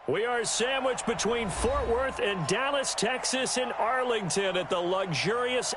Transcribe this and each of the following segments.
We are sandwiched between Fort Worth and Dallas, Texas, and Arlington at the luxurious...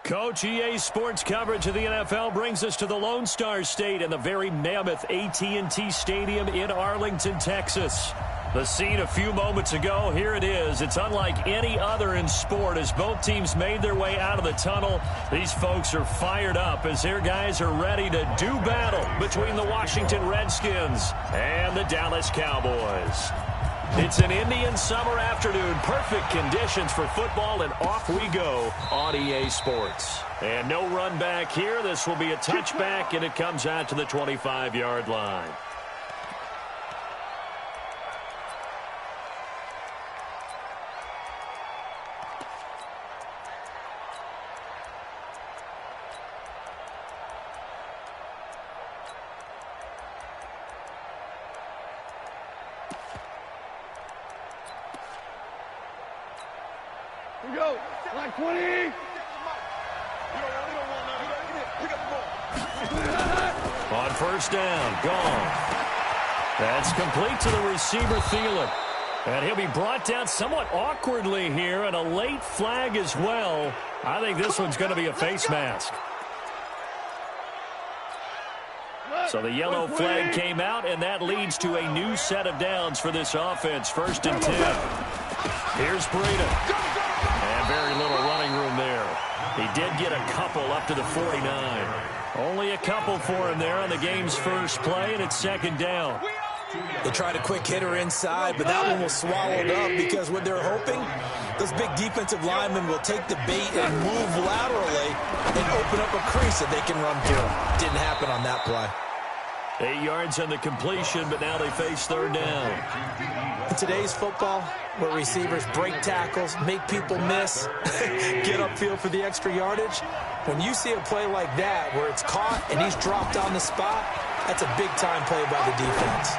Coach, EA Sports coverage of the NFL brings us to the Lone Star State and the very mammoth AT&T Stadium in Arlington, Texas. The scene a few moments ago, here it is. It's unlike any other in sport as both teams made their way out of the tunnel. These folks are fired up as their guys are ready to do battle between the Washington Redskins and the Dallas Cowboys. It's an Indian summer afternoon. Perfect conditions for football, and off we go on EA Sports. And no run back here. This will be a touchback, and it comes out to the 25-yard line. Here we go. Line 20. On first down, gone. That's complete to the receiver, Thielen. And he'll be brought down somewhat awkwardly here, and a late flag as well. I think this one's going to be a face mask. So the yellow flag came out, and that leads to a new set of downs for this offense. 1st and 10. Here's Breida. And very little running room there. He did get a couple up to the 49. Only a couple for him there on the game's first play, and it's 2nd down. They tried a quick hitter inside, but that one was swallowed up because what they're hoping, those big defensive linemen will take the bait and move laterally and open up a crease that they can run through. Didn't happen on that play. 8 yards on the completion, but now they face 3rd down. In today's football, where receivers break tackles, make people miss, get upfield for the extra yardage, when you see a play like that where it's caught and he's dropped on the spot, that's a big-time play by the defense.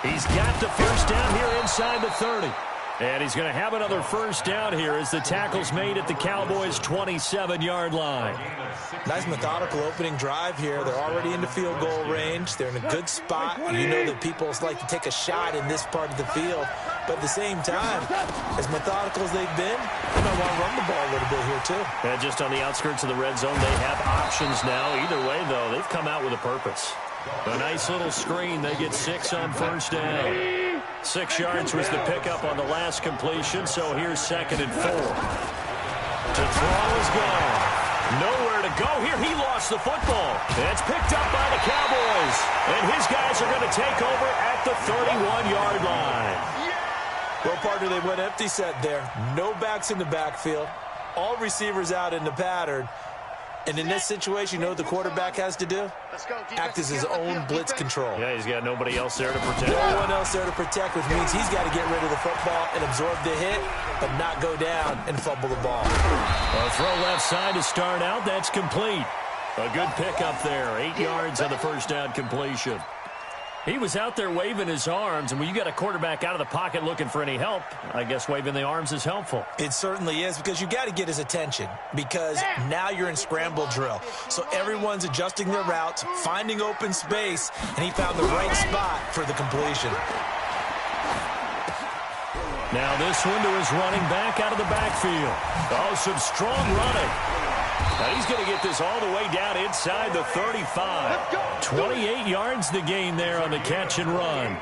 He's got the first down here inside the 30. And he's going to have another first down here as the tackle's made at the Cowboys' 27-yard line. Nice methodical opening drive here. They're already into field goal range. They're in a good spot. You know that people like to take a shot in this part of the field. But at the same time, as methodical as they've been, they might want to run the ball a little bit here too. And just on the outskirts of the red zone, they have options. options now. Either way, though, they've come out with a purpose. A nice little screen. They get 6 on first down. 6 yards was the pickup on the last completion, so here's 2nd and 4. To throw is gone. Nowhere to go here. He lost the football. It's picked up by the Cowboys. And his guys are going to take over at the 31-yard line. Well, partner, they went empty set there. No backs in the backfield. All receivers out in the pattern. And in this situation, you know what the quarterback has to do? Act as his own blitz control. Yeah, he's got nobody else there to protect. No one else there to protect, which means he's got to get rid of the football and absorb the hit, but not go down and fumble the ball. A throw left side to start out. That's complete. A good pickup there. 8 yards on the first down completion. He was out there waving his arms, and when you got a quarterback out of the pocket looking for any help, I guess waving the arms is helpful. It certainly is, because you got to get his attention, because now you're in scramble drill. So everyone's adjusting their routes, finding open space, and he found the right spot for the completion. Now this one to his running back out of the backfield. Oh, some strong running. Now he's going to get this all the way down inside the 35. 28 yards the gain there on the catch and run.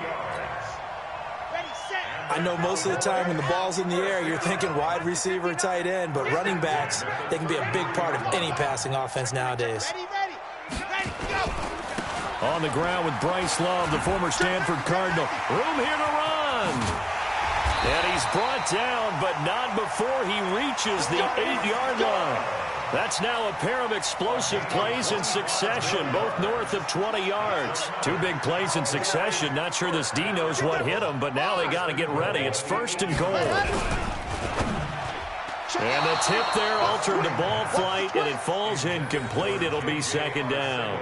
I know most of the time when the ball's in the air, you're thinking wide receiver, tight end, but running backs, they can be a big part of any passing offense nowadays. On the ground with Bryce Love, the former Stanford Cardinal. Room here to run. And he's brought down, but not before he reaches the 8-yard line. That's now a pair of explosive plays in succession, both north of 20 yards. 2 big plays in succession. Not sure this D knows what hit him, but now they got to get ready. It's 1st and goal. And the tip there altered the ball flight, and it falls incomplete. It'll be 2nd down.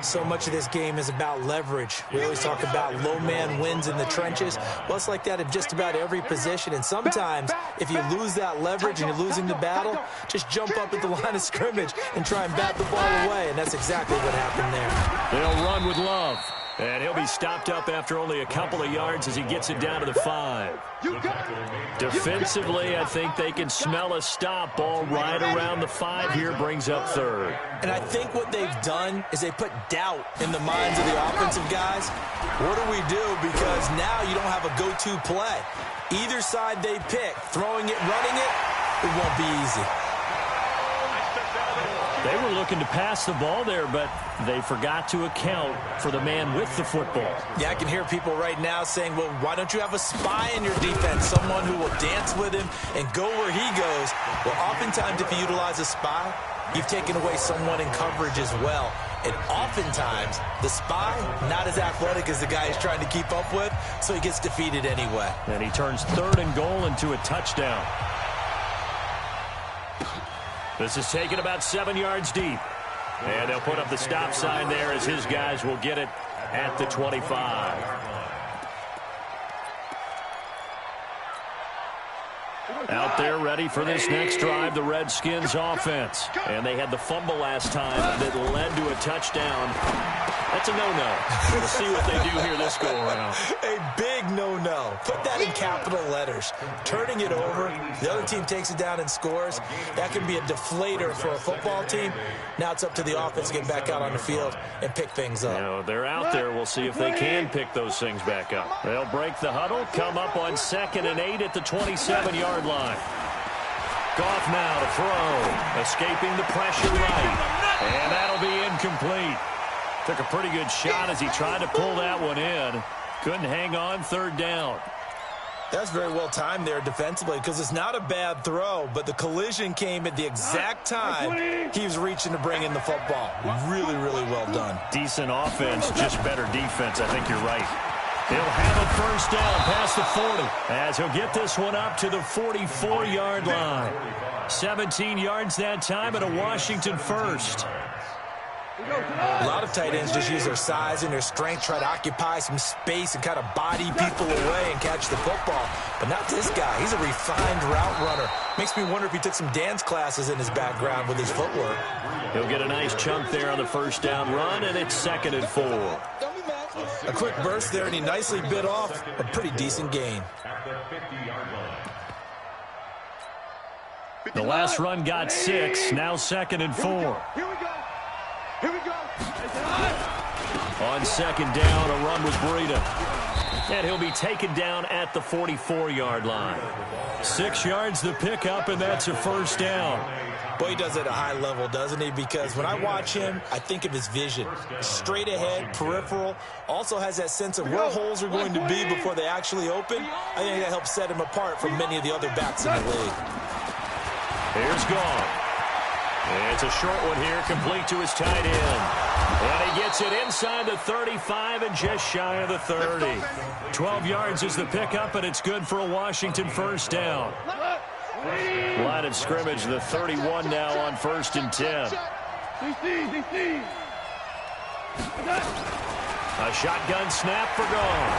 So much of this game is about leverage. We always talk about low man wins in the trenches. Well, it's like that in just about every position. And sometimes, if you lose that leverage and you're losing the battle, just jump up at the line of scrimmage and try and bat the ball away. And that's exactly what happened there. They'll run with Love. And he'll be stopped up after only a couple of yards as he gets it down to the 5. Defensively, I think they can smell a stop. Ball right around the 5 here, brings up 3rd. And I think what they've done is they put doubt in the minds of the offensive guys. What do we do? Because now you don't have a go-to play. Either side they pick, throwing it, running it, it won't be easy. They were looking to pass the ball there, but they forgot to account for the man with the football. Yeah, I can hear people right now saying, well, why don't you have a spy in your defense, someone who will dance with him and go where he goes? Well, oftentimes if you utilize a spy, you've taken away someone in coverage as well. And oftentimes, the spy, not as athletic as the guy he's trying to keep up with, so he gets defeated anyway. And he turns 3rd and goal into a touchdown. This is taken about 7 yards deep. And they'll put up the stop sign there as his guys will get it at the 25. Out there ready for this next drive, the Redskins offense. And they had the fumble last time that led to a touchdown. That's a no-no. We'll see what they do here this go-around. A big no-no. Put that in capital letters. Turning it over, the other team takes it down and scores. That can be a deflator for a football team. Now it's up to the offense to get back out on the field and pick things up. You know, they're out there. We'll see if they can pick those things back up. They'll break the huddle, come up on 2nd and 8 at the 27-yard line. Goff now to throw. Escaping the pressure right. And that'll be incomplete. Took a pretty good shot as he tried to pull that one in. Couldn't hang on, 3rd down. That's very well timed there defensively, because it's not a bad throw, but the collision came at the exact time he was reaching to bring in the football. Really, really well done. Decent offense, just better defense. I think you're right. He'll have a 1st down past the 40 as he'll get this one up to the 44-yard line. 17 yards that time and a Washington 1st. A lot of tight ends just use their size and their strength, try to occupy some space and kind of body people away and catch the football. But not this guy. He's a refined route runner. Makes me wonder if he took some dance classes in his background with his footwork. He'll get a nice chunk there on the 1st down run, and it's 2nd and 4. A quick burst there, and he nicely bit off a pretty decent gain. The last run got 6, now 2nd and 4. Here we go. Here we go. On 2nd down, a run with Breida. And he'll be taken down at the 44-yard line. 6 yards the pickup, and that's a 1st down. Boy, he does it at a high level, doesn't he? Because when I watch him, I think of his vision. Straight ahead, peripheral. Also has that sense of where holes are going to be before they actually open. I think that helps set him apart from many of the other backs in the league. Here's Gone. It's a short one here, complete to his tight end. And he gets it inside the 35 and just shy of the 30. 12 yards is the pickup, and it's good for a Washington 1st down. Line of scrimmage, the 31 now on 1st and 10. A shotgun snap for Gone.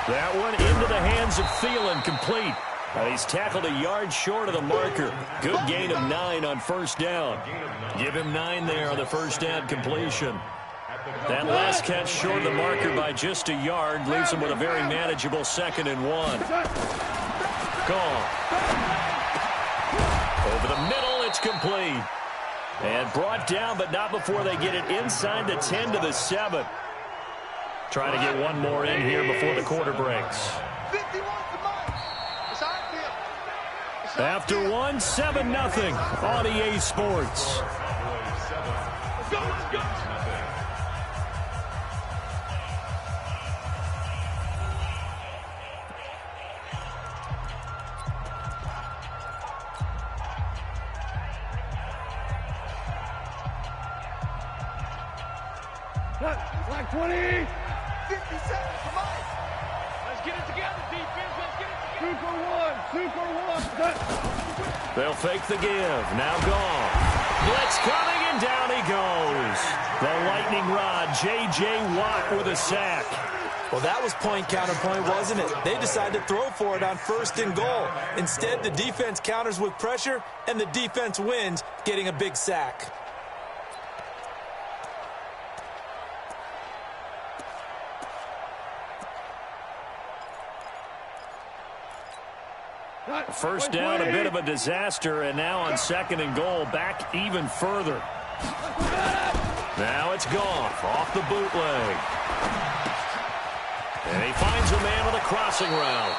That one into the hands of Thielen, complete. And he's tackled a yard short of the marker. Good gain of 9 on 1st down. Give him 9 there on the 1st down completion. That last catch short of the marker by just a yard leaves him with a very manageable 2nd and 1. Gone. Over the middle, it's complete. And brought down, but not before they get it inside the 10 to the 7. Trying to get one more in here before the quarter breaks. After one, 7-0 on EA Sports. Let's go, let's go. Like 20. 50 seconds, come on. Let's get it together, defense. Let's get it together. 2 for 1. 2 for 1. They'll fake the give. Now Gone. Blitz coming, and down he goes. The lightning rod, J.J. Watt with a sack. Well, that was point counterpoint, wasn't it? They decided to throw for it on 1st and goal. Instead, the defense counters with pressure, and the defense wins, getting a big sack. First down, a bit of a disaster, and now on 2nd and goal, back even further. Now it's Goff off the bootleg. And he finds a man with a crossing route.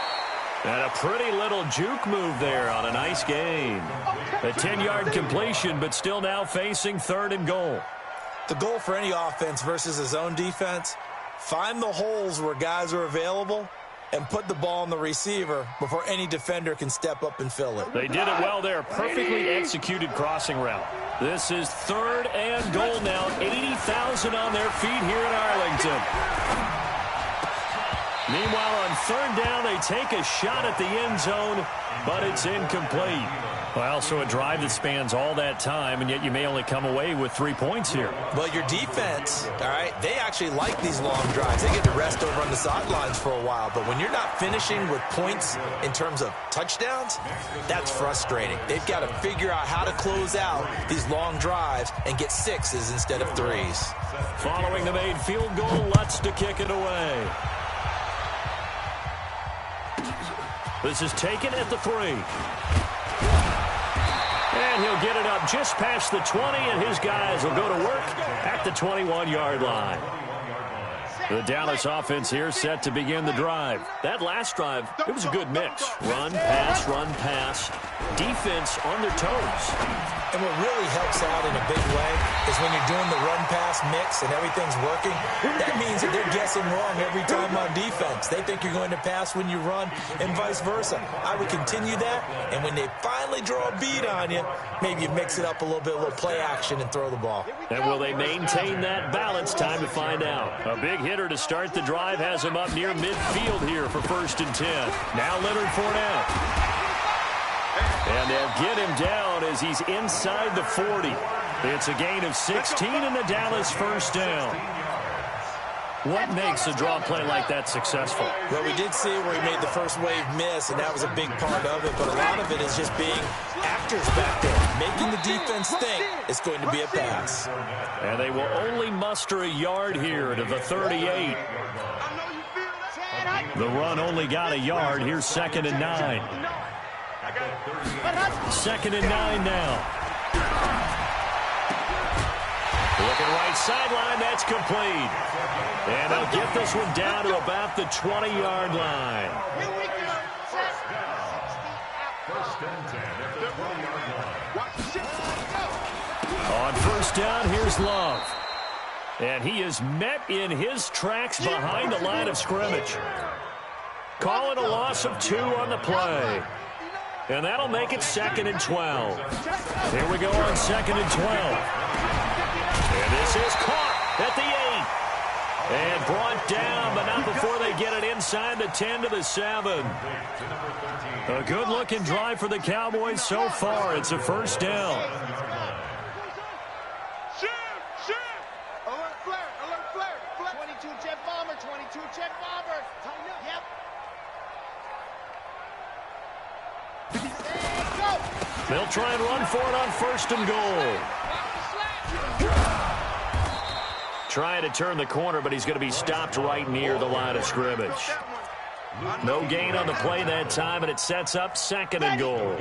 And a pretty little juke move there on a nice gain. A 10-yard completion, but still now facing 3rd and goal. The goal for any offense versus his own defense, find the holes where guys are available and put the ball on the receiver before any defender can step up and fill it. They did it well there. Perfectly executed crossing route. This is 3rd and goal now. 80,000 on their feet here in Arlington. Meanwhile, on 3rd down, they take a shot at the end zone, but it's incomplete. Well, so a drive that spans all that time, and yet you may only come away with 3 points here. Well, your defense, all right, they actually like these long drives. They get to rest over on the sidelines for a while, but when you're not finishing with points in terms of touchdowns, that's frustrating. They've got to figure out how to close out these long drives and get 6s instead of 3s. Following the made field goal, Lutz to kick it away. This is taken at the 3. And he'll get it up just past the 20, and his guys will go to work at the 21-yard line. The Dallas offense here set to begin the drive. That last drive, it was a good mix. Run, pass, defense on their toes. And what really helps out in a big way is when you're doing the run-pass mix and everything's working, that means that they're guessing wrong every time on defense. They think you're going to pass when you run and vice versa. I would continue that, and when they finally draw a beat on you, maybe you mix it up a little bit, a little play action, and throw the ball. And will they maintain that balance? Time to find out. A big hitter to start the drive has him up near midfield here for 1st and 10. Now Leonard Fournette. And they'll get him down as he's inside the 40. It's a gain of 16 and the Dallas 1st down. What makes a draw play like that successful? Well, we did see where he made the first wave miss, and that was a big part of it. But a lot of it is just being actors back there, making the defense think it's going to be a pass. And they will only muster a yard here to the 38. The run only got a yard. Here's 2nd and 9. 2nd and 9 now. Looking right sideline, that's complete. And they'll get this one down to about the 20-yard line. Here we go. Set. 60 out. On 1st down, here's Love. And he is met in his tracks behind the line of scrimmage. Calling a loss of 2 on the play. And that'll make it 2nd and 12. Here we go on 2nd and 12. And this is caught at the 8. And brought down, but not before they get it inside the 10 to the 7. A good-looking drive for the Cowboys so far. It's a 1st down. Alert flare, alert flare. 22 jet bomber, 22 jet bomber. Yep. They'll try and run for it on 1st and goal. Trying to turn the corner, but he's going to be stopped right near the line of scrimmage. No gain on the play that time, and it sets up 2nd and goal.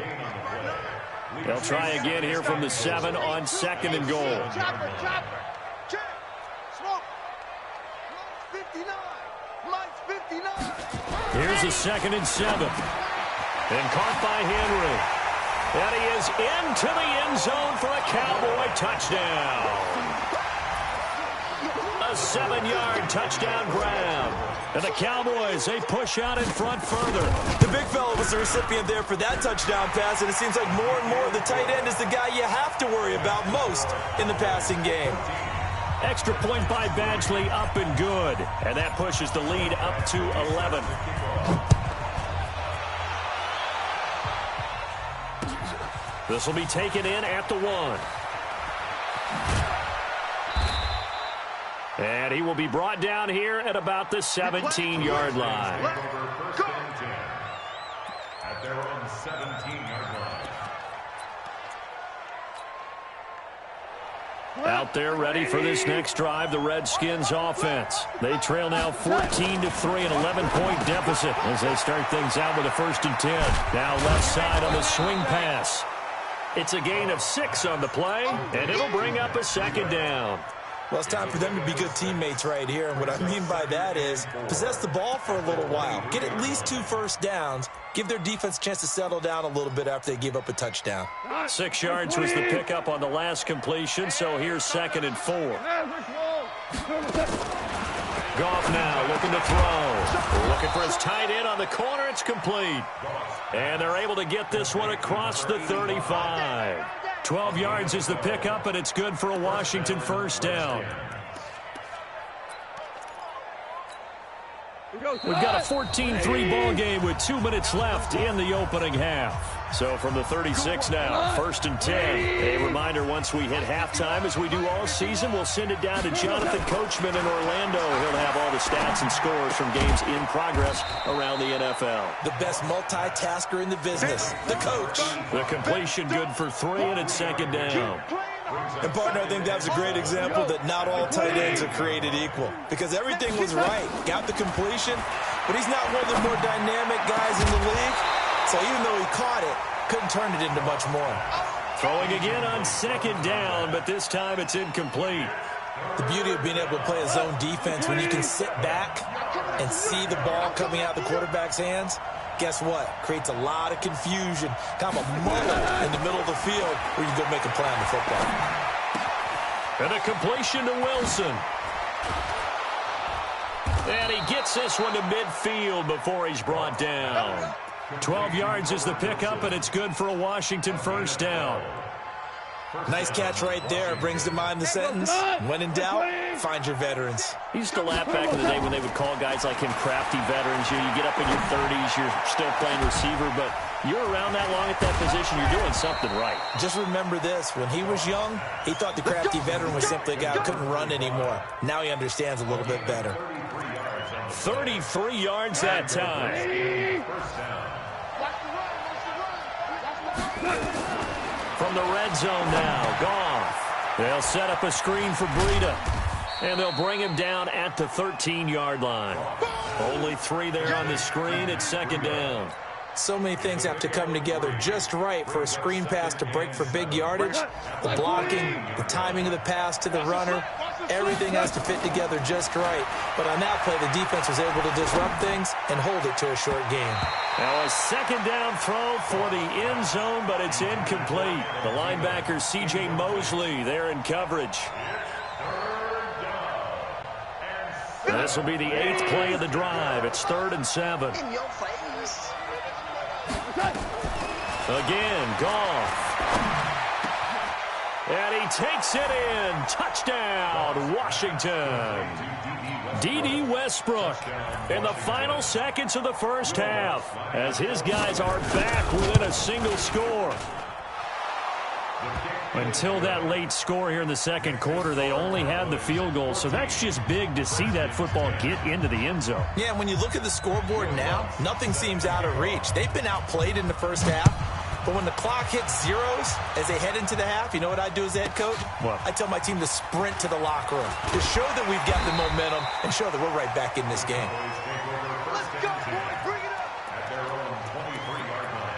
They'll try again here from the 7 on 2nd and goal. Chopper, chopper. Check. Smoke. Mike's 59. Mike's 59. Here's a 2nd and 7. And caught by Henry. And he is into the end zone for a Cowboy touchdown. A 7-yard touchdown grab. And the Cowboys, they push out in front further. The big fella was the recipient there for that touchdown pass, and it seems like more and more the tight end is the guy you have to worry about most in the passing game. Extra point by Badgley, up and good. And that pushes the lead up to 11. This will be taken in at the 1. And he will be brought down here at about the 17-yard line. At their own 17-yard line. Out there ready for this next drive, the Redskins offense. They trail now 14-3, an 11-point deficit as they start things out with a 1st and 10. Now left side on the swing pass. It's a gain of 6 on the play, and it'll bring up a 2nd down. Well, it's time for them to be good teammates right here, and what I mean by that is possess the ball for a little while, get at least 2 first downs, give their defense a chance to settle down a little bit after they give up a touchdown. 6 yards was the pickup on the last completion, so here's 2nd and 4. Goff now looking to throw. Looking for his tight end on the corner. It's complete. And they're able to get this one across the 35. 12 yards is the pickup, and it's good for a Washington 1st down. We've got a 14-3 ball game with 2 minutes left in the opening half. So from the 36 now, 1st and 10. A reminder, once we hit halftime, as we do all season, we'll send it down to Jonathan Coachman in Orlando. He'll have all the stats and scores from games in progress around the NFL. The best multitasker in the business, the coach. The completion good for 3, and it's 2nd down. And, partner, I think that was a great example that not all tight ends are created equal, because everything was right. Got the completion, but he's not one of the more dynamic guys in the league. So even though he caught it, couldn't turn it into much more. Throwing again on 2nd down, but this time it's incomplete. The beauty of being able to play a zone defense when you can sit back and see the ball coming out of the quarterback's hands, guess what? Creates a lot of confusion, kind of a muddle in the middle of the field where you go make a play on the football. And a completion to Wilson. And he gets this one to midfield before he's brought down. 12 yards is the pickup, and it's good for a Washington 1st down. Nice catch right there. Brings to mind the sentence, when in doubt, find your veterans. He used to laugh back in the day when they would call guys like him crafty veterans. You get up in your 30s, you're still playing receiver, but you're around that long at that position, you're doing something right. Just remember this. When he was young, he thought the crafty veteran was simply a guy who couldn't run anymore. Now he understands a little bit better. 33 yards that time. From the red zone now, Goff. They'll set up a screen for Breida, and they'll bring him down at the 13-yard line. Only 3 there on the screen. It's 2nd down. So many things have to come together just right for a screen pass to break for big yardage. The blocking, the timing of the pass to the runner, everything has to fit together just right. But on that play, the defense was able to disrupt things and hold it to a short game. Now a second down throw for the end zone, but it's incomplete. The linebacker, C.J. Mosley, there in coverage. This will be the 8th play of the drive. It's 3rd and 7. In your face. Again, Goff. And he takes it in. Touchdown, Washington. D.D. Westbrook in the final seconds of the first half as his guys are back within a single score. Until that late score here in the second quarter, they only had the field goal, so that's just big to see that football get into the end zone. Yeah, and when you look at the scoreboard now, nothing seems out of reach. They've been outplayed in the first half, but when the clock hits zeros as they head into the half, you know what I do as a head coach? What? I tell my team to sprint to the locker room to show that we've got the momentum and show that we're right back in this game. Let's go, boys. Bring it up. At their own 23-yard line.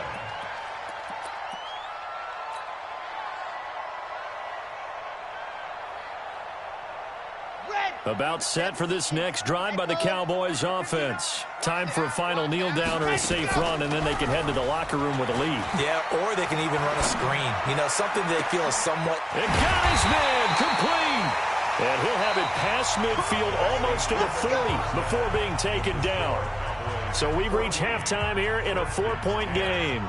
About set for this next drive by the Cowboys offense. Time for a final kneel down or a safe run, and then they can head to the locker room with a lead. Yeah, or they can even run a screen. You know, something they feel is somewhat... It got his man complete. And he'll have it past midfield almost to the 40 before being taken down. So we've reached halftime here in a 4-point game.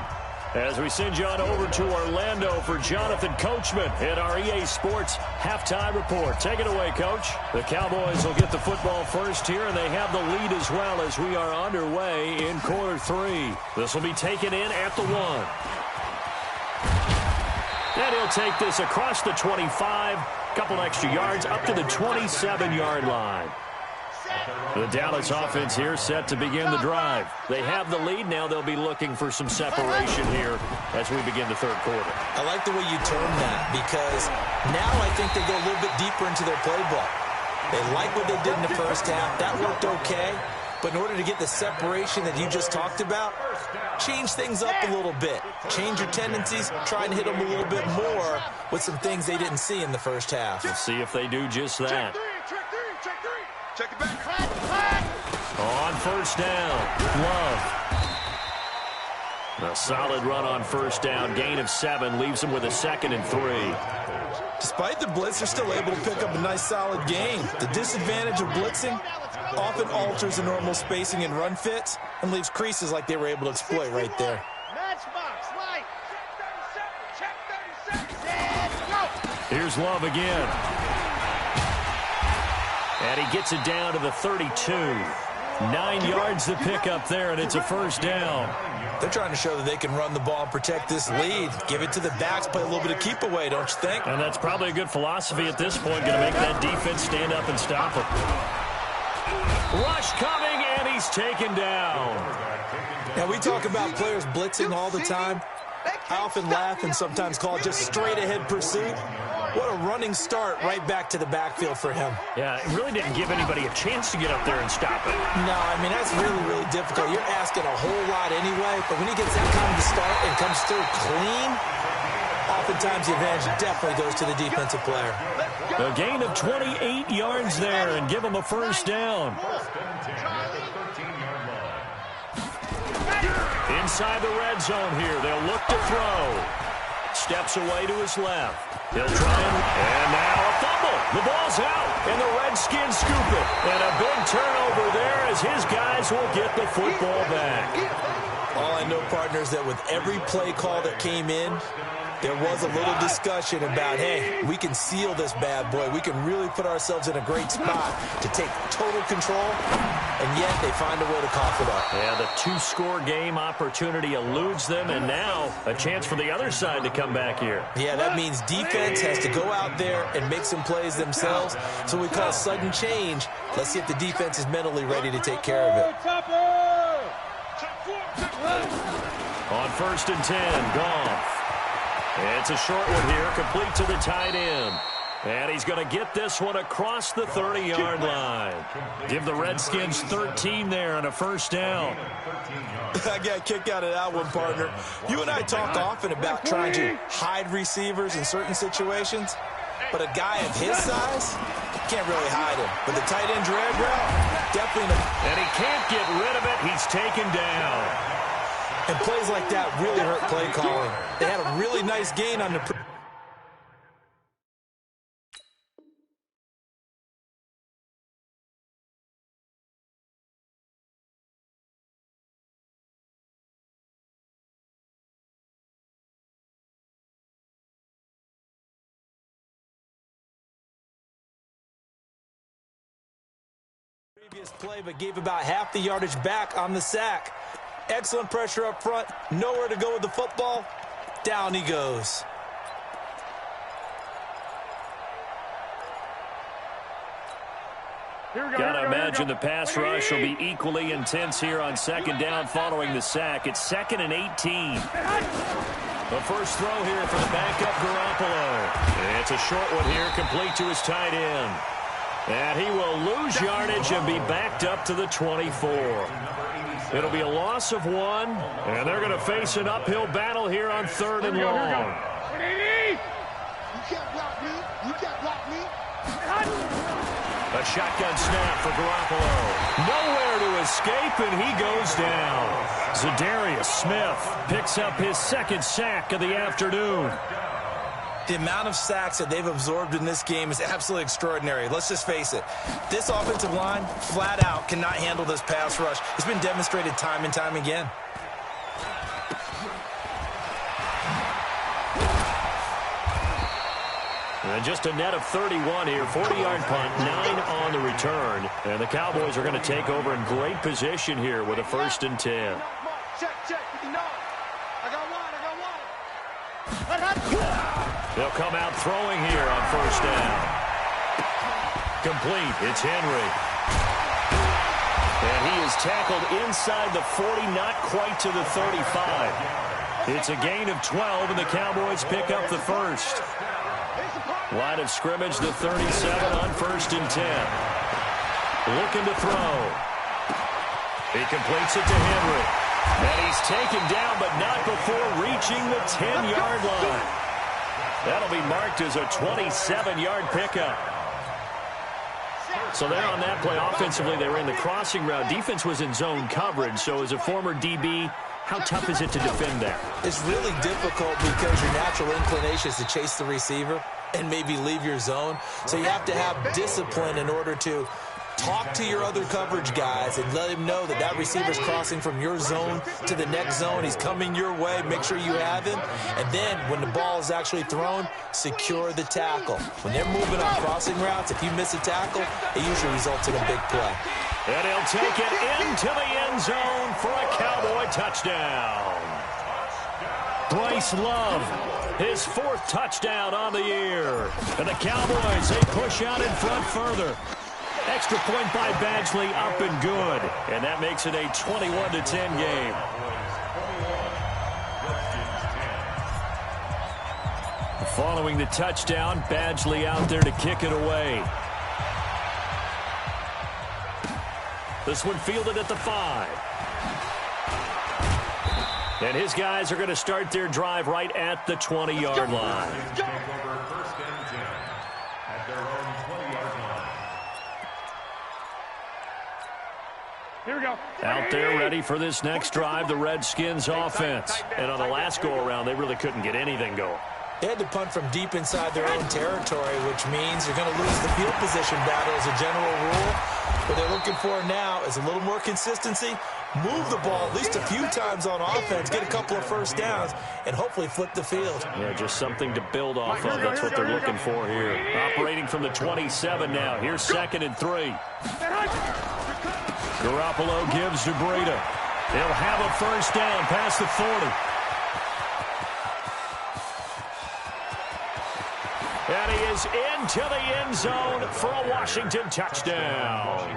As we send you on over to Orlando for Jonathan Coachman in our EA Sports Halftime Report. Take it away, Coach. The Cowboys will get the football first here, and they have the lead as well as we are underway in quarter 3. This will be taken in at the 1. And he'll take this across the 25, couple extra yards, up to the 27-yard line. The Dallas offense here set to begin the drive. They have the lead. Now they'll be looking for some separation here as we begin the third quarter. I like the way you term that because now I think they go a little bit deeper into their playbook. They like what they did in the first half. That worked okay. But in order to get the separation that you just talked about, change things up a little bit. Change your tendencies. Try and hit them a little bit more with some things they didn't see in the first half. We'll see if they do just that. Check it back. On first down, Love. A solid run on first down. Gain of 7 leaves them with a 2nd and 3. Despite the blitz, they're still able to pick up a nice solid gain. The disadvantage of blitzing often alters the normal spacing and run fits and leaves creases like they were able to exploit right there. Matchbox, light. Check 37. Check 37. Go. Here's Love again. And he gets it down to the 32. 9 yards to pick up there, and it's a first down. They're trying to show that they can run the ball and protect this lead. Give it to the backs, play a little bit of keep away, don't you think? And that's probably a good philosophy at this point, going to make that defense stand up and stop him. Rush coming, and he's taken down. Now, we talk about players blitzing all the time. I often laugh and sometimes call it just straight-ahead pursuit. What a running start right back to the backfield for him. Yeah, it really didn't give anybody a chance to get up there and stop it. No, I mean, that's really, really difficult. You're asking a whole lot anyway, but when he gets that kind of start and comes through clean, oftentimes the advantage definitely goes to the defensive player. A gain of 28 yards there and give him a first down. Inside the red zone here, they'll look to throw. Steps away to his left. He'll try and now a fumble. The ball's out, and the Redskins scoop it. And a big turnover there as his guys will get the football back. All I know, partner, is that with every play call that came in, there was a little discussion about, hey, we can seal this bad boy. We can really put ourselves in a great spot to take total control, and yet they find a way to cough it up. Yeah, the 2-score game opportunity eludes them, and now a chance for the other side to come back here. Yeah, that means defense has to go out there and make some plays themselves. So we call sudden change. Let's see if the defense is mentally ready to take care of it. On 1st and 10, Goff. It's a short one here, complete to the tight end. And he's going to get this one across the 30-yard line. Give the Redskins 13 there on a first down. I got a kick out of that one, partner. You and I talk often about trying to hide receivers in certain situations, but a guy of his size can't really hide him. But the tight end drag route, definitely. And he can't get rid of it. He's taken down. And plays like that really hurt play calling. They had a really nice gain on the... previous play, but gave about half the yardage back on the sack. Excellent pressure up front. Nowhere to go with the football. Down he goes. Got to imagine the pass rush will be equally intense here on second down following the sack. It's 2nd and 18. The first throw here for the backup Garoppolo. It's a short one here, complete to his tight end. And he will lose yardage and be backed up to the 24. It'll be a loss of 1, and they're going to face an uphill battle here on 3rd and long. You can't block me. You can't block me. A shotgun snap for Garoppolo. Nowhere to escape, and he goes down. Zadarius Smith picks up his 2nd sack of the afternoon. The amount of sacks that they've absorbed in this game is absolutely extraordinary. Let's just face it. This offensive line, flat out, cannot handle this pass rush. It's been demonstrated time and time again. And just a net of 31 here. 40-yard punt, 9 on the return. And the Cowboys are going to take over in great position here with a 1st and 10. Check, 59. I got one. They'll come out throwing here on 1st down. Complete. It's Henry. And he is tackled inside the 40, not quite to the 35. It's a gain of 12, and the Cowboys pick up the 1st. Line of scrimmage, the 37 on 1st and 10. Looking to throw. He completes it to Henry. And he's taken down, but not before reaching the 10-yard line. That'll be marked as a 27-yard pickup. So there on that play, offensively, they ran the crossing route. Defense was in zone coverage, so as a former DB, how tough is it to defend that? It's really difficult because your natural inclination is to chase the receiver and maybe leave your zone. So you have to have discipline in order to talk to your other coverage guys and let him know that that receiver's crossing from your zone to the next zone. He's coming your way. Make sure you have him. And then when the ball is actually thrown, secure the tackle. When they're moving on crossing routes, if you miss a tackle, it usually results in a big play. And he'll take it into the end zone for a Cowboy touchdown. Bryce Love, his 4th touchdown on the year. And the Cowboys, they push out in front further. Extra point by Badgley, up and good. And that makes it a 21-10 game. Following the touchdown, Badgley out there to kick it away. This one fielded at the 5. And his guys are going to start their drive right at the 20-yard line. Here we go. Out there ready for this next drive, the Redskins offense. And on the last go-around, they really couldn't get anything going. They had to punt from deep inside their own territory, which means you're going to lose the field position battle as a general rule. What they're looking for now is a little more consistency, move the ball at least a few times on offense, get a couple of first downs, and hopefully flip the field. Yeah, just something to build off of. That's what they're looking for here. Operating from the 27 now. Here's 2nd and 3. Garoppolo gives to Breida. He'll have a first down past the 40. And he is into the end zone for a Washington touchdown.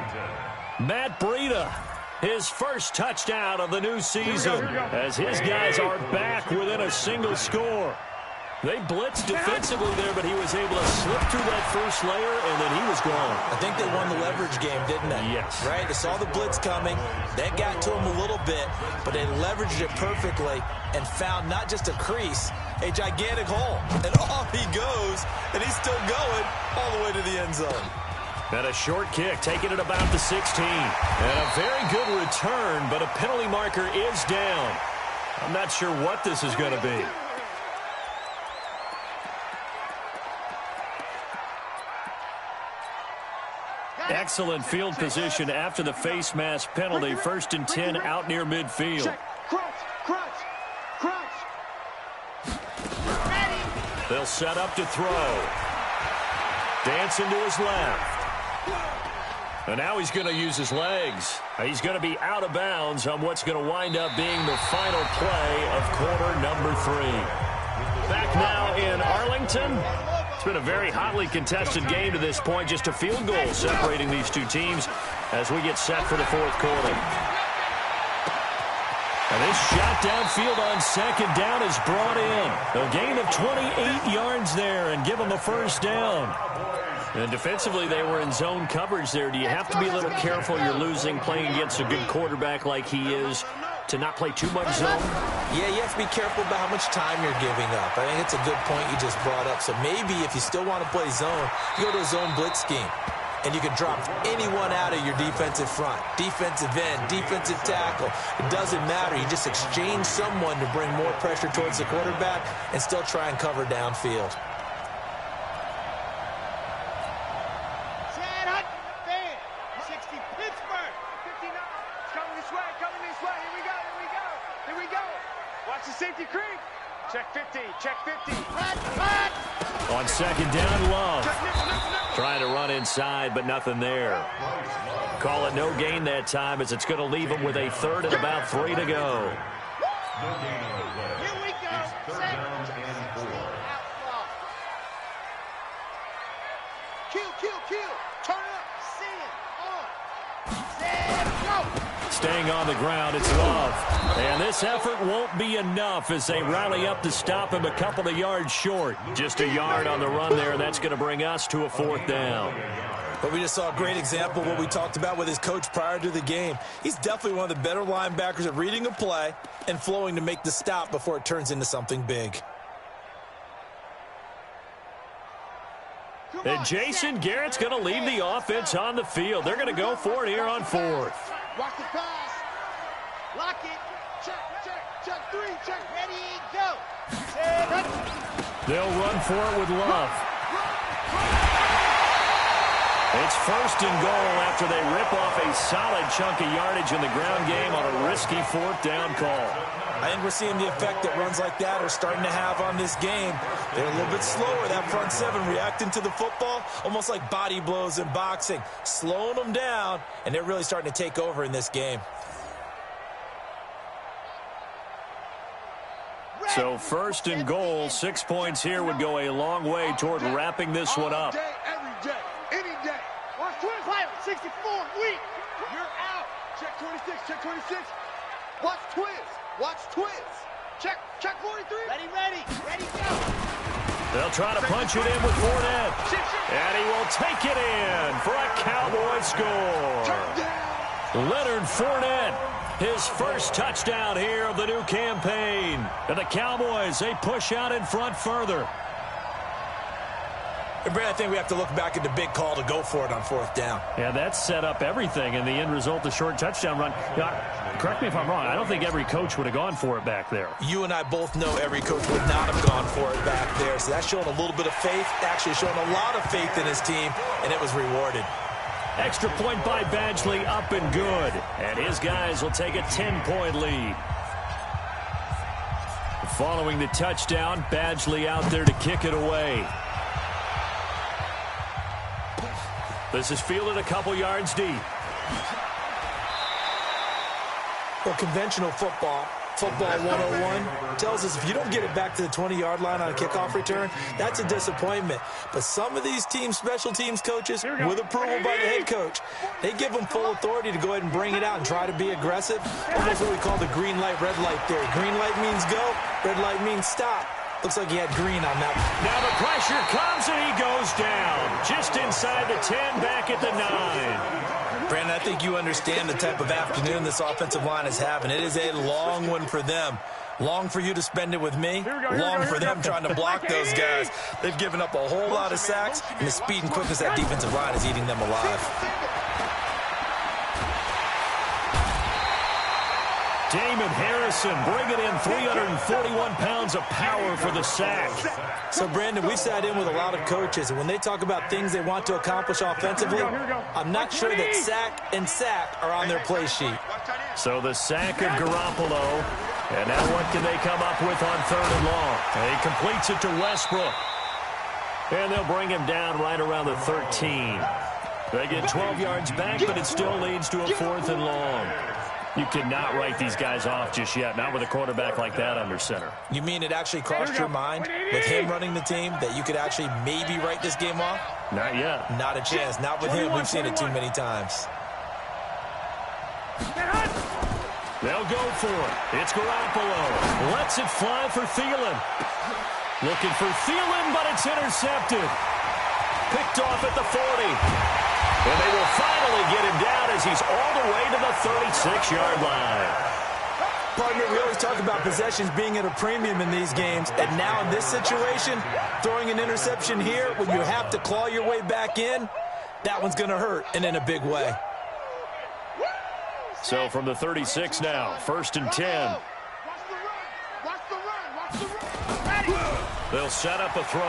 Matt Breida, his first touchdown of the new season, as his guys are back within a single score. They blitzed defensively there, but he was able to slip through that first layer, and then he was gone. I think they won the leverage game, didn't they? Yes. Right? They saw the blitz coming. That got to him a little bit, but they leveraged it perfectly and found not just a crease, a gigantic hole. And off he goes, and he's still going all the way to the end zone. And a short kick, taking it about the 16. And a very good return, but a penalty marker is down. I'm not sure what this is going to be. Excellent field position after the face mask penalty. 1st and 10 out near midfield. They'll set up to throw. Dancing to his left. And now he's going to use his legs. He's going to be out of bounds on what's going to wind up being the final play of quarter number 3. Back now in Arlington. It's been a very hotly contested game to this point. Just a field goal separating these two teams as we get set for the 4th quarter. And this shot downfield on 2nd down is brought in. A gain of 28 yards there and give them a 1st down. And defensively, they were in zone coverage there. Do you have to be a little careful? You're losing playing against a good quarterback like he is to not play too much zone? Yeah, you have to be careful about how much time you're giving up. I think it's a good point you just brought up. So maybe if you still want to play zone, you go to a zone blitz scheme. And you can drop anyone out of your defensive front, defensive end, defensive tackle. It doesn't matter. You just exchange someone to bring more pressure towards the quarterback and still try and cover downfield. Safety creep. Check 50. Check 50. On 2nd down, Love. Trying to run inside, but nothing there. Call it no gain that time as it's going to leave him with a 3rd and about 3 to go. Here we go. Set. Outlaw. Kill. Turn up. Send. On. Set. Go. Staying on the ground, it's Love. And this effort won't be enough as they rally up to stop him a couple of yards short. Just a yard on the run there. That's going to bring us to a 4th down. But we just saw a great example of what we talked about with his coach prior to the game. He's definitely one of the better linebackers at reading a play and flowing to make the stop before it turns into something big. And Jason Garrett's going to leave the offense on the field. They're going to go for it here on 4th. Watch the pass. Lock it. Check. 3. Check. Ready, go. They'll run for it with Love. It's 1st and goal after they rip off a solid chunk of yardage in the ground game on a risky 4th down call. I think we're seeing the effect that runs like that are starting to have on this game. They're a little bit slower, that front 7, reacting to the football, almost like body blows in boxing, slowing them down, and they're really starting to take over in this game. So 1st and goal, 6 points here would go a long way toward wrapping this one up. All day, every day, any day. Watch twins, pilot, 64, weak. You're out. Check 26, check 26. Watch twins. Check 43. Ready, go. They'll try to punch it in with Fournette. And he will take it in for a Cowboy score. Leonard Fournette, his first touchdown here of the new campaign. And the Cowboys, they push out in front further. And Brad, I think we have to look back at the big call to go for it on 4th down. Yeah, that set up everything in the end result, the short touchdown run. Correct me if I'm wrong. I don't think every coach would have gone for it back there. You and I both know every coach would not have gone for it back there. So that's showing a little bit of faith, actually showing a lot of faith in his team, and it was rewarded. Extra point by Badgley, up and good. And his guys will take a 10-point lead. Following the touchdown, Badgley out there to kick it away. This is fielded a couple yards deep. Well, conventional football 101, tells us if you don't get it back to the 20-yard line on a kickoff return, that's a disappointment. But some of these teams, special teams coaches, with approval by the head coach, they give them full authority to go ahead and bring it out and try to be aggressive. Almost what we call the green light, red light theory. Green light means go, red light means stop. Looks like he had green on that. Now the pressure comes and he goes down. Just inside the 10, back at the 9. Brandon, I think you understand the type of afternoon this offensive line is having. It is a long one for them. Long for you to spend it with me. Long for them trying to block those guys. They've given up a whole lot of sacks, and the speed and quickness of that defensive line is eating them alive. Damon Harrison bringing in 341 pounds of power for the sack. So, Brandon, we've sat in with a lot of coaches, and when they talk about things they want to accomplish offensively, I'm not sure that sack and sack are on their play sheet. So the sack of Garoppolo, and now what can they come up with on 3rd and long? He completes it to Westbrook. And they'll bring him down right around the 13. They get 12 yards back, but it still leads to a 4th and long. You cannot write these guys off just yet, not with a quarterback like that under center. You mean it actually crossed your mind with him running the team that you could actually maybe write this game off? Not yet. Not a chance. Not with him. We've seen it too many times. They'll go for it. It's Garoppolo. Lets it fly for Thielen. Looking for Thielen, but it's intercepted. Picked off at the 40. And they will finally get him down as he's all the way to the 36-yard line. Partner, we always talk about possessions being at a premium in these games. And now in this situation, throwing an interception here when you have to claw your way back in, that one's going to hurt, and in a big way. So from the 36 now, 1st and 10. They'll set up a throw.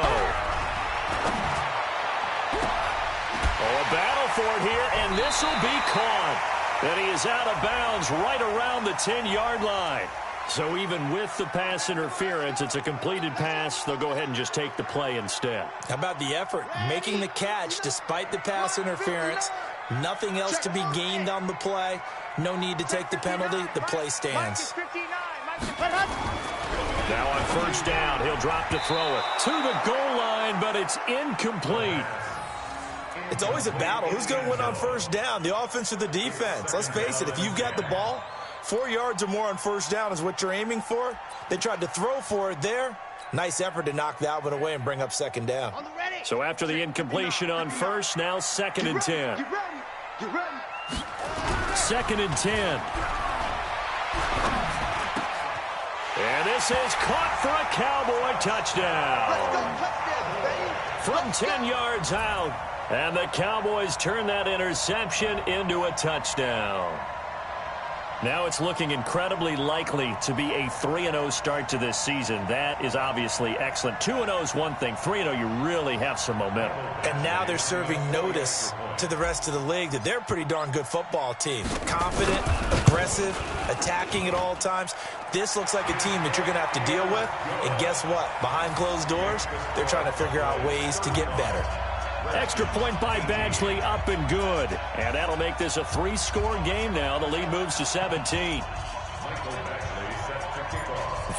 Oh, a battle for it here, and this will be caught. And he is out of bounds right around the 10-yard line. So even with the pass interference, it's a completed pass. They'll go ahead and just take the play instead. How about the effort? Making the catch despite the pass interference. Nothing else to be gained on the play. No need to take the penalty. The play stands. Now on 1st down, he'll drop to throw it to the goal line, but it's incomplete. It's always a battle. Who's going to win on 1st down, the offense or the defense? Let's face it, if you've got the ball, 4 yards or more on 1st down is what you're aiming for. They tried to throw for it there. Nice effort to knock that one away and bring up 2nd down. So after the incompletion on 1st, now 2nd and 10. 2nd and 10. And this is caught for a Cowboy touchdown. From 10 yards out. And the Cowboys turn that interception into a touchdown. Now it's looking incredibly likely to be a 3-0 start to this season. That is obviously excellent. 2-0 is one thing. 3-0, you really have some momentum. And now they're serving notice to the rest of the league that they're a pretty darn good football team. Confident, aggressive, attacking at all times. This looks like a team that you're going to have to deal with. And guess what? Behind closed doors, they're trying to figure out ways to get better. Extra point by Badgley, up and good. And that'll make this a 3-score game now. The lead moves to 17.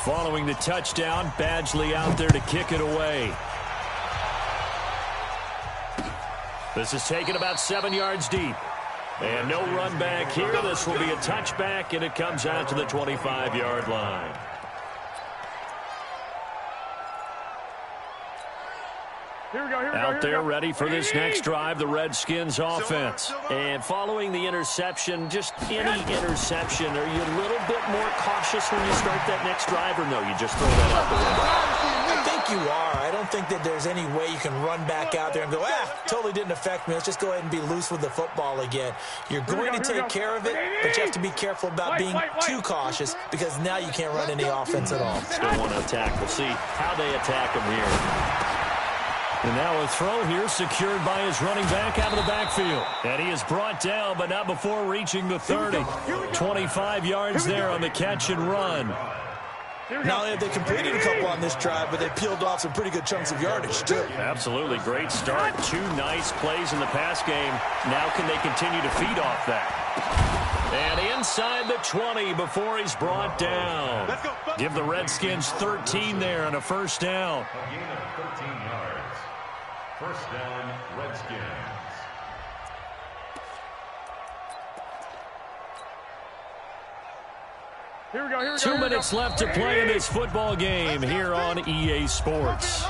Following the touchdown, Badgley out there to kick it away. This is taken about 7 yards deep. And no run back here. This will be a touchback, and it comes out to the 25-yard line. Out there ready for this next drive, the Redskins offense. And following the interception, just any interception, are you a little bit more cautious when you start that next drive, or no, you just throw that out the window? I think you are. I don't think that there's any way you can run back out there and go, totally didn't affect me. Let's just go ahead and be loose with the football again. You're going to take care of it, but you have to be careful about being too cautious because now you can't run any offense at all. Still want to attack. We'll see how they attack them here. And now a throw here secured by his running back out of the backfield. And he is brought down, but not before reaching the 30. 25 yards there on the catch and run. Not only have they completed a couple on this drive, but they peeled off some pretty good chunks of yardage, too. Absolutely. Great start. 2 nice plays in the pass game. Now can they continue to feed off that? And inside the 20 before he's brought down. Give the Redskins 13 there on a 1st down. A gain of 13 yards. 1st down, Redskins. 2 minutes left to play in this football game here on EA Sports.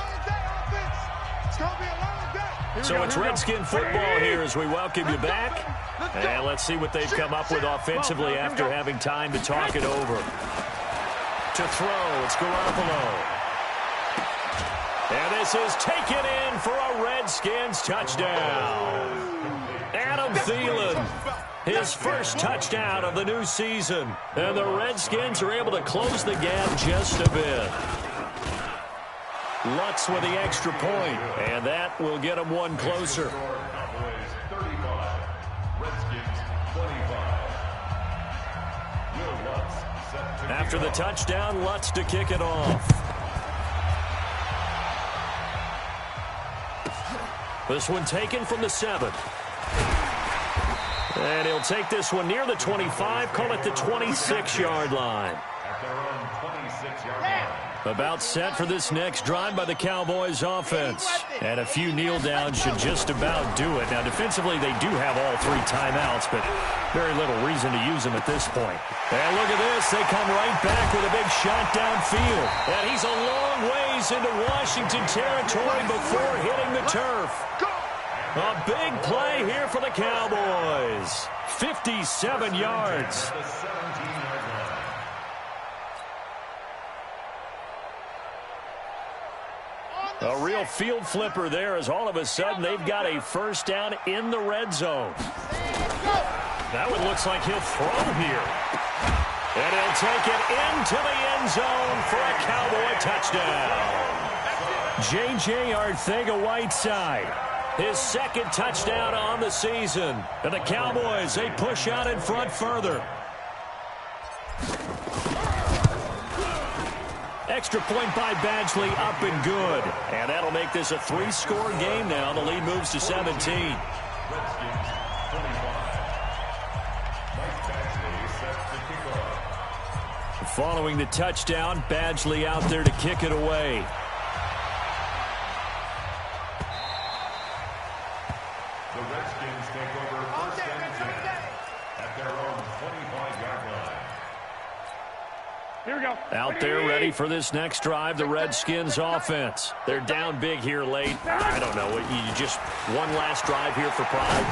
So it's Redskin football here as we welcome you back. And let's see what they've come up with offensively after having time to talk it over. To throw, it's Garoppolo. And this is taken in for a Redskins touchdown. Adam Thielen, his first touchdown of the new season. And the Redskins are able to close the gap just a bit. Lutz with the extra point, and that will get them one closer. After the touchdown, Lutz to kick it off. This one taken from the 7. And he'll take this one near the 25, call it the 26-yard line. About set for this next drive by the Cowboys offense. And a few kneel downs should just about do it. Now, defensively, they do have all 3 timeouts, but very little reason to use them at this point. And look at this. They come right back with a big shot downfield. And he's a long ways into Washington territory before hitting the turf. A big play here for the Cowboys. 57 yards. A real field flipper there as all of a sudden they've got a first down in the red zone. That one looks like he'll throw here. And he'll take it into the end zone for a Cowboy touchdown. J.J. Arcega-Whiteside, his second touchdown on the season. And the Cowboys, they push out in front further. Extra point by Badgley, up and good. And that'll make this a 3-score game now. The lead moves to 17. Following the touchdown, Badgley out there to kick it away. The Redskins take over first and 10 at their own 25-yard line. Here we go. Out there ready for this next drive, the Redskins offense. They're down big here late. I don't know. You just one last drive here for pride.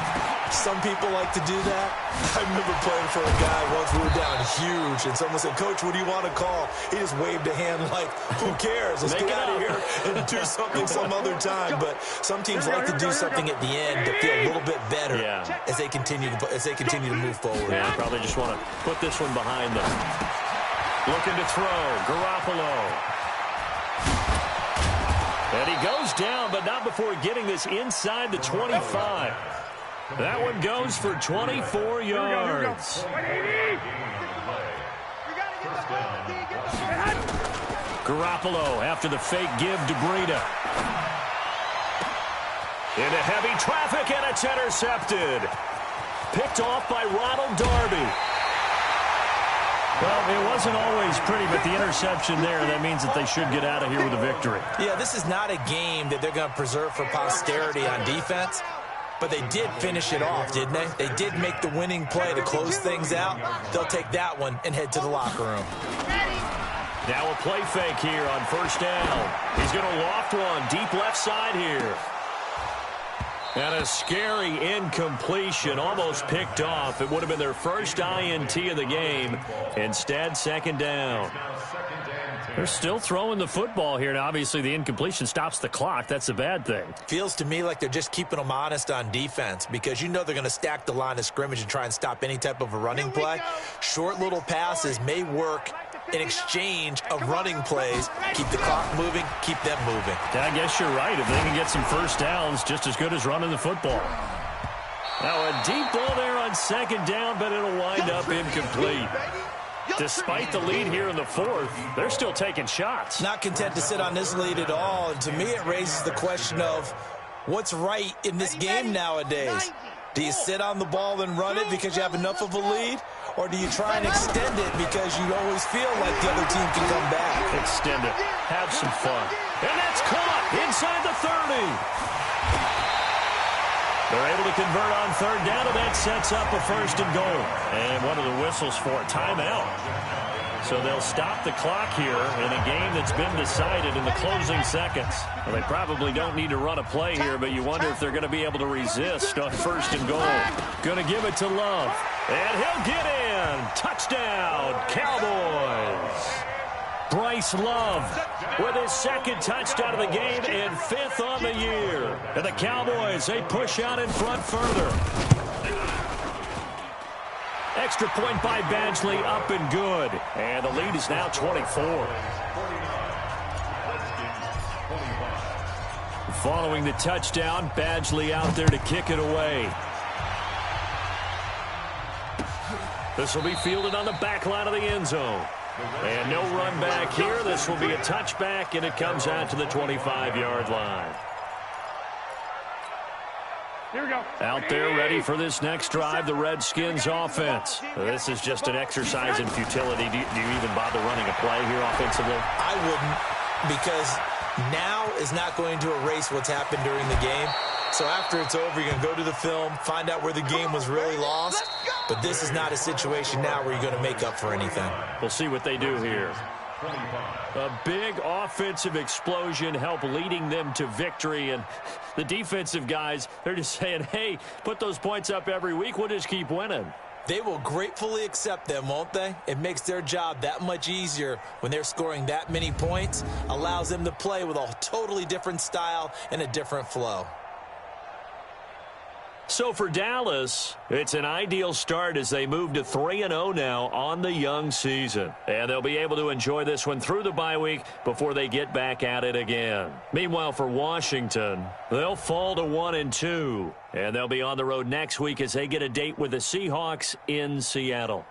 Some people like to do that. I remember playing for a guy once we were down huge, and someone said, "Coach, what do you want to call?" He just waved a hand like, "Who cares? Let's get out of here and do something some other time." But some teams like to do something at the end to feel a little bit better as they continue to move forward. Yeah, probably just want to put this one behind them. Looking to throw, Garoppolo. And he goes down, but not before getting this inside the 25. That one goes for 24 yards. Garoppolo after the fake give to Breida. Into heavy traffic, and it's intercepted. Picked off by Ronald Darby. Well, it wasn't always pretty, but the interception there, that means that they should get out of here with a victory. Yeah, this is not a game that they're going to preserve for posterity on defense, but they did finish it off, didn't they? They did make the winning play to close things out. They'll take that one and head to the locker room. Now a play fake here on first down. He's going to loft one deep left side here. And a scary incompletion, almost picked off. It would have been their first INT of the game. Instead, second down. They're still throwing the football here. Now, obviously, the incompletion stops the clock. That's a bad thing. Feels to me like they're just keeping them honest on defense because you know they're going to stack the line of scrimmage and try and stop any type of a running play. Short little passes may work in exchange of running plays. Keep the clock moving, keep them moving. Yeah, I guess you're right. If they can get some first downs, just as good as running the football. Now a deep ball there on second down, but it'll wind up incomplete. Despite the lead here in the fourth, they're still taking shots. Not content to sit on this lead at all. And to me, it raises the question of what's right in this game nowadays. Do you sit on the ball and run it because you have enough of a lead? Or do you try and extend it because you always feel like the other team can come back? Extend it. Have some fun. And that's caught inside the 30. They're able to convert on third down, and that sets up a first and goal. And one of the whistles for a timeout. So they'll stop the clock here in a game that's been decided in the closing seconds. Well, they probably don't need to run a play here, but you wonder if they're going to be able to resist on 1st and goal. Going to give it to Love. And he'll get in. Touchdown, Cowboys. Bryce Love with his 2nd touchdown of the game and 5th on the year. And the Cowboys, they push out in front further. Extra point by Badgley, up and good. And the lead is now 24. Following the touchdown, Badgley out there to kick it away. This will be fielded on the back line of the end zone. And no run back here. This will be a touchback, and it comes out to the 25-yard line. Here we go. Out there ready for this next drive, the Redskins offense. This is just an exercise in futility. Do you even bother running a play here offensively? I wouldn't, because now is not going to erase what's happened during the game. So after it's over, you're going to go to the film, find out where the game was really lost. But this is not a situation now where you're going to make up for anything. We'll see what they do here. A big offensive explosion help leading them to victory. And the defensive guys, they're just saying, hey, put those points up every week. We'll just keep winning. They will gratefully accept them, won't they? It makes their job that much easier when they're scoring that many points. Allows them to play with a totally different style and a different flow. So for Dallas, it's an ideal start as they move to 3-0 now on the young season. And they'll be able to enjoy this one through the bye week before they get back at it again. Meanwhile, for Washington, they'll fall to 1-2. And they'll be on the road next week as they get a date with the Seahawks in Seattle.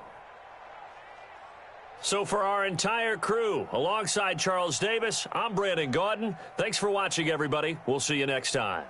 So for our entire crew, alongside Charles Davis, I'm Brandon Gaudin. Thanks for watching, everybody. We'll see you next time.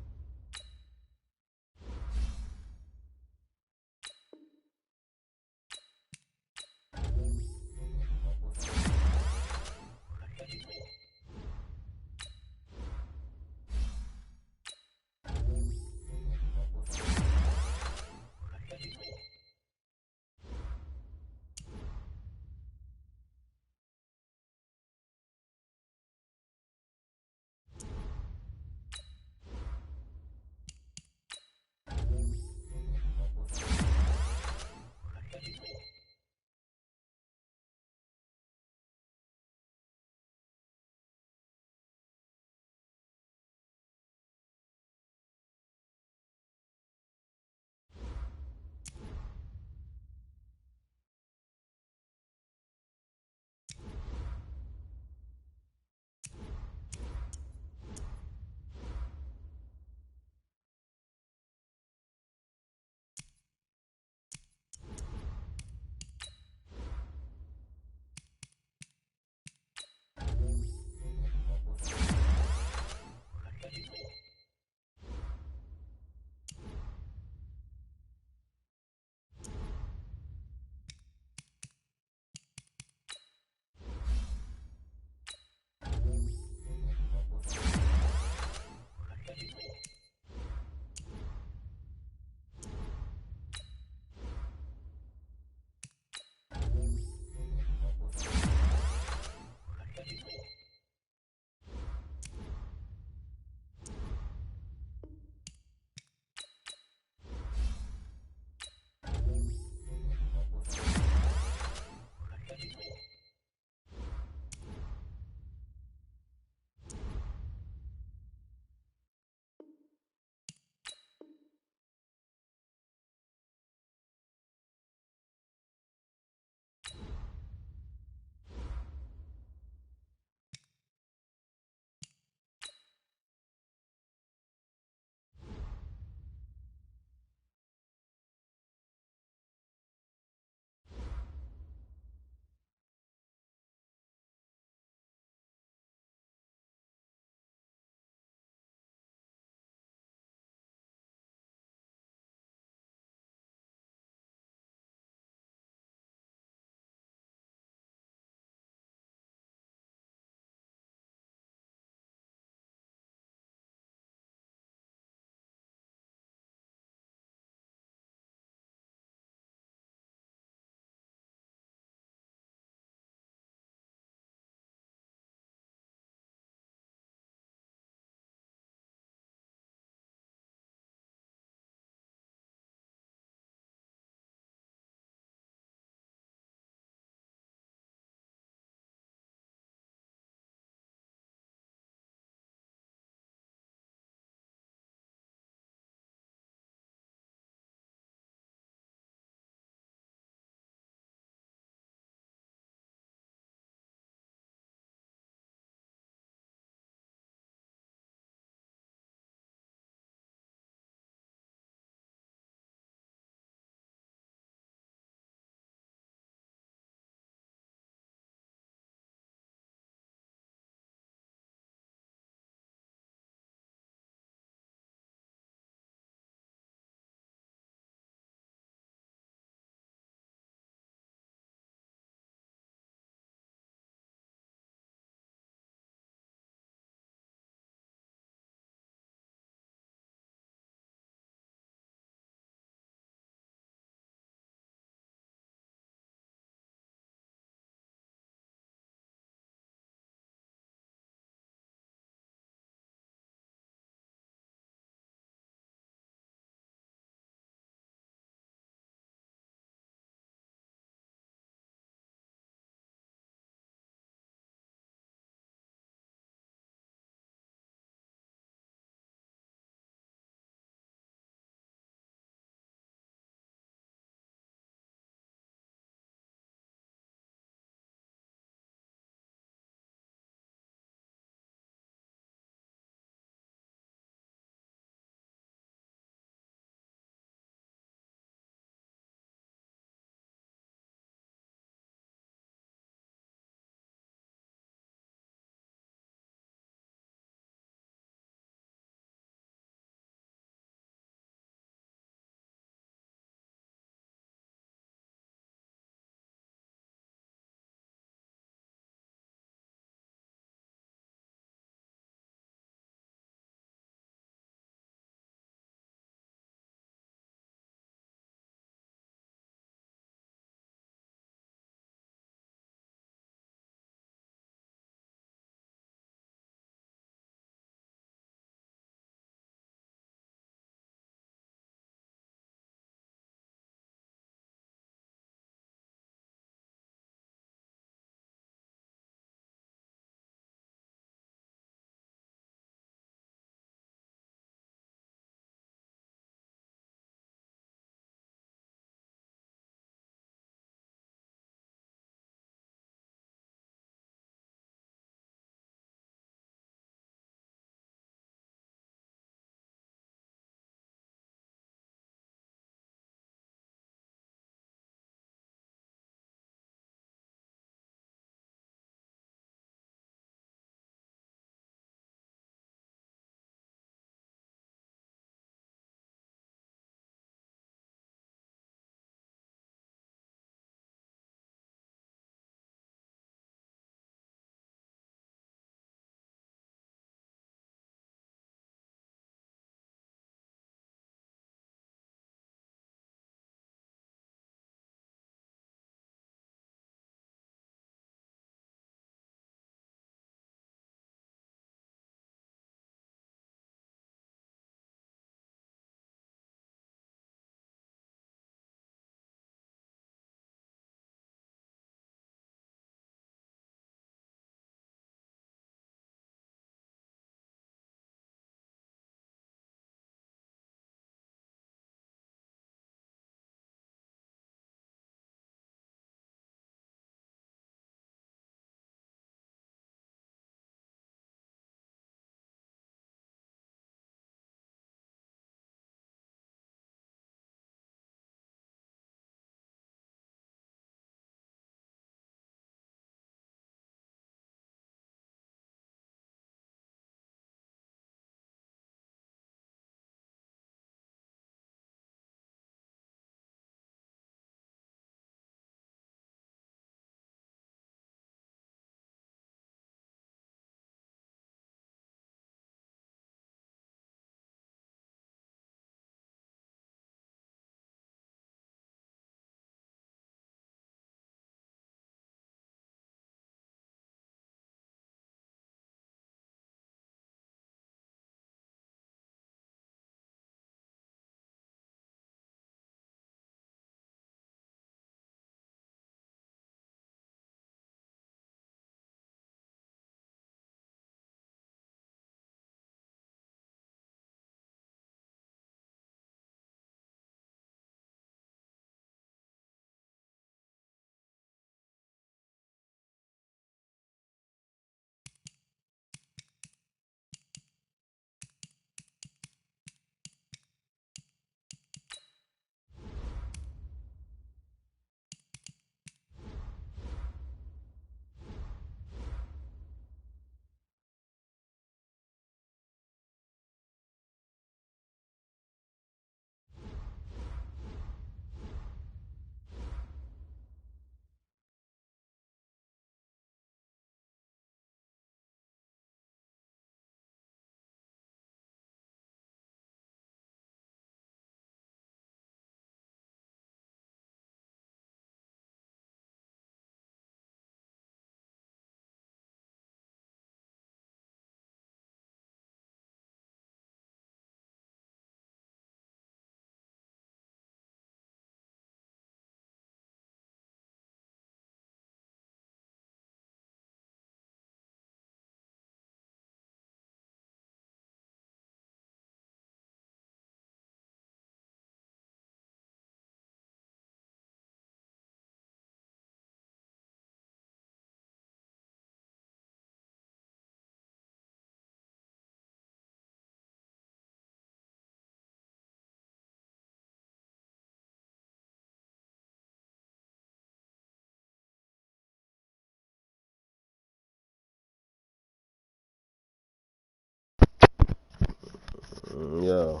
Yeah.